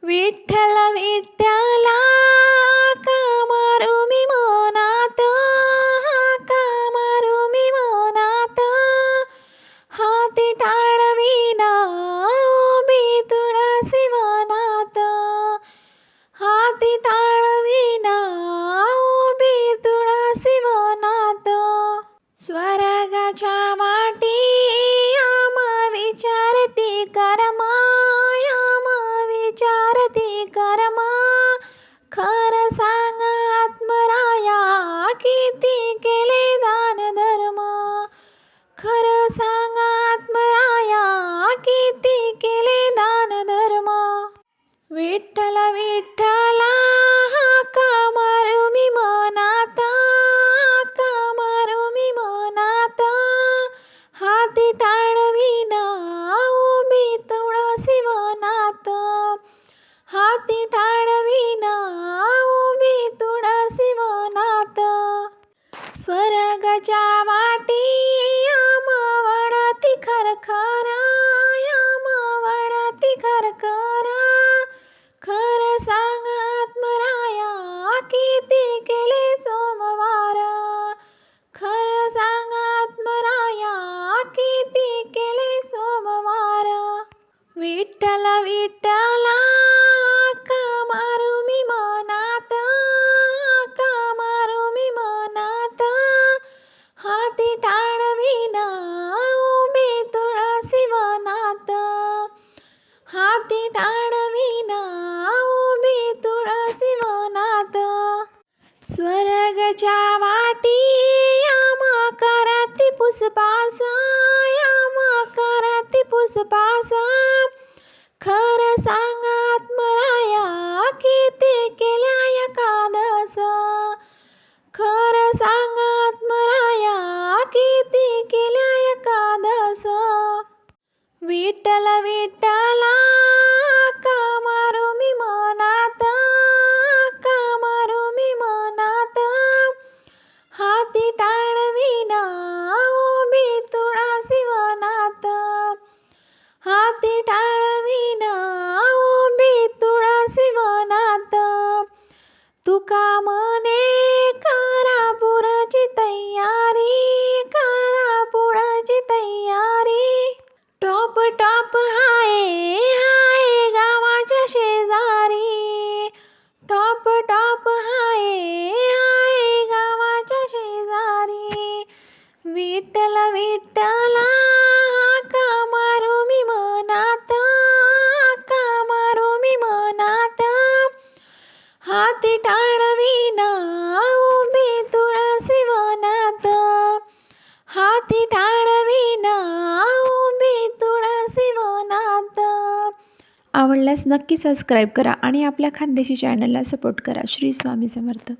विठ्ठल विठ्ठला का मारू मी मनात, का मारू मी मनात, हाती टाळविना उभी तुळसी वनात, हाती टाळविना उभी तुळसी वनात. स्वर्गाच्या वाटी आम विचारती कर्मा, आम विचारती कर्मा, खरं सांग आत्मराया किती केले दान धर्म, खरं सांग आत्मराया किती केले दान धर्म. विठ्ठल विठ्ठला का मारू मी मनात, का मारू मी मनात, हाती टाळविना उभी तुळसी वनात, हाती टाळविना उभी तुळसी वनात. स्वर्गाच्या वाटी आम वळती खरखरा, आम वळती खरखरा, खरं सांग आत्मराया किती केले सोमवार, खरं सांग आत्मराया किती केले सोमवार. विठ्ठल विठ्ठला का मारू मी मनात, का मारू मी मनात, हाती टाळविना उभी तुळसी वनात, हाती टाळविना उभी तुळसी वनात. स्वर्गाच्या वाटी आम करती पुष्पास, आम करती पुष्पास, खरं सांग आत्मराया किती केल्या एकादस, खरं सांग आत्मराया किती केल्या एकादस. विठ्ठल विठ्ठला का मारू मी मनात, का मारू मी मनात, हाती टाळविना उभी तुळसी वनात, हाती टाळविना उभी तुळसी वनात. तुका म्हणे करा पुरची तयारी, करा पुरची तयारी, टॉप टॉप हाय हाय गावाच्या शेजारी, टॉप टॉप हाय हाय गावाच्या शेजारी. विठ्ठल विठ्ठला का मारू मी मनात, का मारू मी मनात, हाती टाळविना उभी तुळसी वनात, हाती टाळविना उभी तुळसी वनात. आवडल्यास नक्की सबस्क्राईब करा आणि आपल्या खानदेशी चॅनलला सपोर्ट करा. श्री स्वामी समर्थ.